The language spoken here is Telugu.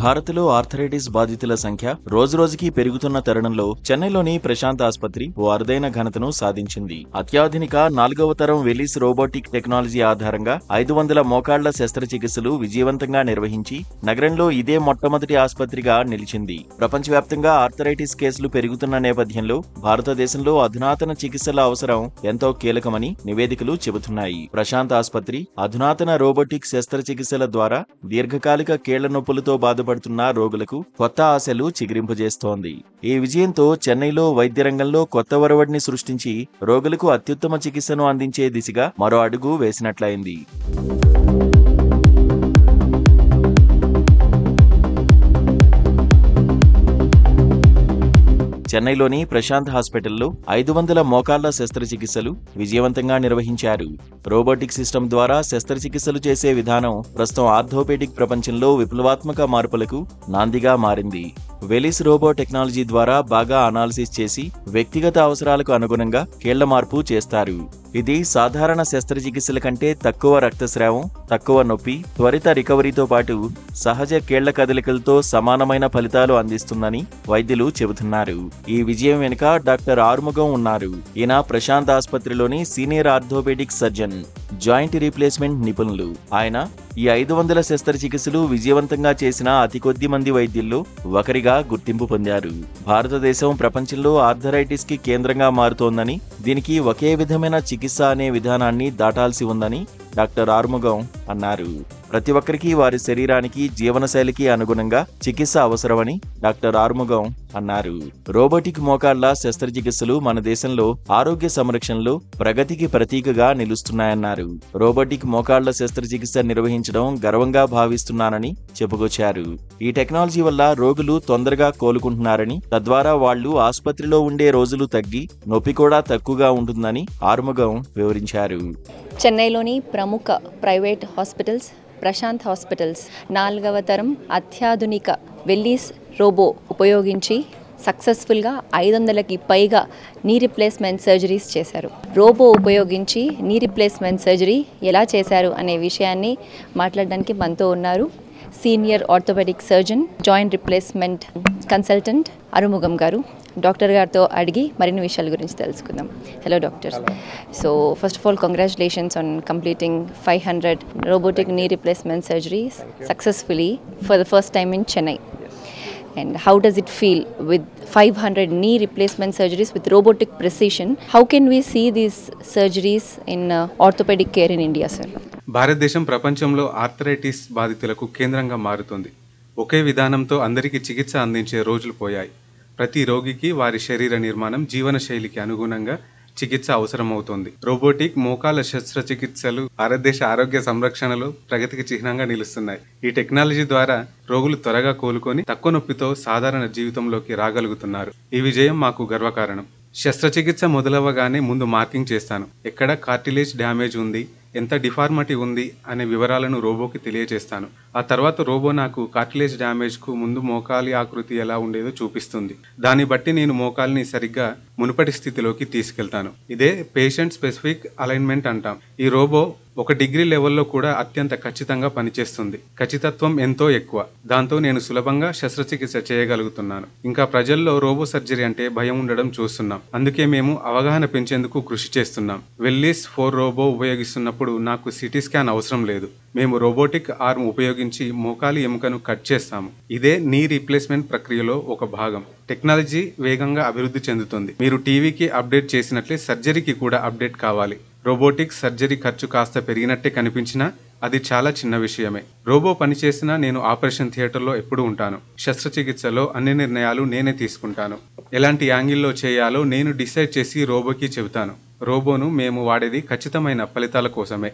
భారత్లో ఆర్థరైటిస్ బాధితుల సంఖ్య రోజురోజుకీ పెరుగుతున్న తరుణంలో చెన్నైలోని ప్రశాంత్ ఆసుపత్రి ఓ అరుదైన ఘనతను సాధించింది. అత్యాధునిక 4వ తరం వెలిస్ రోబోటిక్ టెక్నాలజీ ఆధారంగా 500 మోకాళ్ల శస్త్రచికిత్సలు విజయవంతంగా నిర్వహించి నగరంలో ఇదే మొట్టమొదటి ఆసుపత్రిగా నిలిచింది. ప్రపంచవ్యాప్తంగా ఆర్థరైటిస్ కేసులు పెరుగుతున్న నేపథ్యంలో భారతదేశంలో అధునాతన చికిత్సల అవసరం ఎంతో కీలకమని నివేదికలు చెబుతున్నాయి. ప్రశాంత్ ఆసుపత్రి అధునాతన రోబోటిక్ శస్త్రచికిత్సల ద్వారా దీర్ఘకాలిక కీళ్ల నొప్పులతో బాధపడుతున్న రోగులకు కొత్త ఆశలు చిగురింపజేస్తోంది. ఈ విజయంతో చెన్నైలో వైద్య రంగంలో కొత్త ఒరవడిని సృష్టించి రోగులకు అత్యుత్తమ చికిత్సను అందించే దిశగా మరో అడుగు వేసినట్లయింది. చెన్నైలోని ప్రశాంత్ హాస్పిటల్లో 500 మోకాళ్ల శస్త్రచికిత్సలు విజయవంతంగా నిర్వహించారు. రోబోటిక్ సిస్టమ్ ద్వారా శస్త్రచికిత్సలు చేసే విధానం ప్రస్తుతం ఆర్థోపెడిక్ ప్రపంచంలో విప్లవాత్మక మార్పులకు నాందిగా మారింది. వెలిస్ రోబో టెక్నాలజీ ద్వారా బాగా అనాలిసిస్ చేసి వ్యక్తిగత అవసరాలకు అనుగుణంగా కీళ్ల మార్పు చేస్తారు. ఇది సాధారణ శస్త్రచికిత్సల కంటే తక్కువ రక్తస్రావం, తక్కువ నొప్పి, త్వరిత రికవరీతో పాటు సహజ కీళ్ల కదలికలతో సమానమైన ఫలితాలు అందిస్తుందని వైద్యులు చెబుతున్నారు. ఈ విజయం వెనుక డాక్టర్ ఆరుముగం ఉన్నారు. ఈయన ప్రశాంత్ ఆసుపత్రిలోని senior orthopaedic surgeon, joint replacement నిపుణులు. ఆయన ఈ 500 శస్త్రచికిత్సలు విజయవంతంగా చేసిన అతి కొద్ది మంది వైద్యుల్లో ఒకరిగా గుర్తింపు పొందారు. భారతదేశం ప్రపంచంలో ఆర్థరైటిస్ కి కేంద్రంగా మారుతోందని, దీనికి ఒకే విధమైన చికిత్స అనే విధానాన్ని దాటాల్సి ఉందని డాక్టర్ ఆరుముగం అన్నారు. ప్రతి ఒక్కరికి వారి శరీరానికి, జీవనశైలికి అనుగుణంగా చికిత్స అవసరమని డాక్టర్ ఆరుముగం అన్నారు. రోబోటిక్ మోకాళ్ల శస్త్రచికిత్సలు మన దేశంలో ఆరోగ్య సంరక్షణలో ప్రగతికి ప్రతీకగా నిలుస్తున్నాయన్నారు. రోబోటిక్ మోకాళ్ల శస్త్రచికిత్స నిర్వహించడం గర్వంగా భావిస్తున్నానని చెప్పుకొచ్చారు. ఈ టెక్నాలజీ వల్ల రోగులు తొందరగా కోలుకుంటున్నారని, తద్వారా వాళ్లు ఆసుపత్రిలో ఉండే రోజులు తగ్గి నొప్పి కూడా తక్కువగా ఉంటుందని ఆరుముగం వివరించారు. చెన్నైలోని ప్రముఖ ప్రైవేట్ హాస్పిటల్స్ ప్రశాంత్ హాస్పిటల్స్ 4వ తరం అత్యాధునిక వెల్లీస్ రోబో ఉపయోగించి సక్సెస్ఫుల్గా 500కి పైగా నీ రిప్లేస్మెంట్ సర్జరీస్ చేశారు. రోబో ఉపయోగించి నీ రిప్లేస్మెంట్ సర్జరీ ఎలా చేశారు అనే విషయాన్ని మాట్లాడడానికి మనతో ఉన్నారు senior orthopaedic surgeon, joint replacement consultant Arumugam garu. Doctor గారితో అడిగి మరిన్ని విషయాల గురించి తెలుసుకుందాం. Hello doctor. So first of all congratulations on completing 500 robotic knee replacement surgeries successfully for the first time in Chennai. And how does it feel with 500 knee replacement surgeries with robotic precision? How can we see these surgeries in orthopedic care in India, sir? భారతదేశం ప్రపంచంలో ఆర్థరైటిస్ బాధితులకు కేంద్రంగా మారుతుంది. ఒకే విధానంతో అందరికీ చికిత్స అందించే రోజులు పోయాయి. ప్రతి రోగికి వారి శరీర నిర్మాణం, జీవనశైలికి అనుగుణంగా చికిత్స అవసరమవుతోంది. రోబోటిక్ మోకాల శస్త్రచికిత్సలు భారతదేశ ఆరోగ్య సంరక్షణలో ప్రగతికి చిహ్నంగా నిలుస్తున్నాయి. ఈ టెక్నాలజీ ద్వారా రోగులు త్వరగా కోలుకొని తక్కువ నొప్పితో సాధారణ జీవితంలోకి రాగలుగుతున్నారు. ఈ విజయం మాకు గర్వకారణం. శస్త్రచికిత్స మొదలవగానే ముందు మార్కింగ్ చేస్తాను. ఎక్కడ కార్టిలేజ్ డ్యామేజ్ ఉంది, ఎంత డిఫార్మిటీ ఉంది అనే వివరాలను రోబోకి తెలియజేస్తాను. ఆ తర్వాత రోబో నాకు కార్టిలేజ్ డ్యామేజ్కు ముందు మోకాలి ఆకృతి ఎలా ఉండేదో చూపిస్తుంది. దాన్ని బట్టి నేను మోకాలిని సరిగ్గా మునుపటి స్థితిలోకి తీసుకెళ్తాను. ఇదే పేషెంట్ స్పెసిఫిక్ అలైన్మెంట్ అంటాం. ఈ రోబో 1 డిగ్రీ లెవెల్లో కూడా అత్యంత ఖచ్చితంగా పనిచేస్తుంది. ఖచ్చితత్వం ఎంతో ఎక్కువ. దాంతో నేను సులభంగా శస్త్రచికిత్స చేయగలుగుతున్నాను. ఇంకా ప్రజల్లో రోబో సర్జరీ అంటే భయం ఉండడం చూస్తున్నాం. అందుకే మేము అవగాహన పెంచేందుకు కృషి చేస్తున్నాం. వెల్లీస్ 4 రోబో ఉపయోగిస్తున్నప్పుడు నాకు సిటీ స్కాన్ అవసరం లేదు. మేము రోబోటిక్ ఆర్మ్ ఉపయోగించి మోకాలి ఎముకను కట్ చేస్తాము. ఇదే నీ రీప్లేస్మెంట్ ప్రక్రియలో ఒక భాగం. టెక్నాలజీ వేగంగా అభివృద్ధి చెందుతుంది. మీరు టీవీకి అప్డేట్ చేసినట్లే సర్జరీకి కూడా అప్డేట్ కావాలి. రోబోటిక్ సర్జరీ ఖర్చు కాస్త పెరిగినట్టే కనిపించినా అది చాలా చిన్న విషయమే. రోబో పనిచేసినా నేను ఆపరేషన్ థియేటర్లో ఎప్పుడు ఉంటాను. శస్త్రచికిత్సలో అన్ని నిర్ణయాలు నేనే తీసుకుంటాను. ఎలాంటి యాంగిల్లో చేయాలో నేను డిసైడ్ చేసి రోబోకి చెబుతాను. రోబోను మేము వాడేది ఖచ్చితమైన ఫలితాల కోసమే.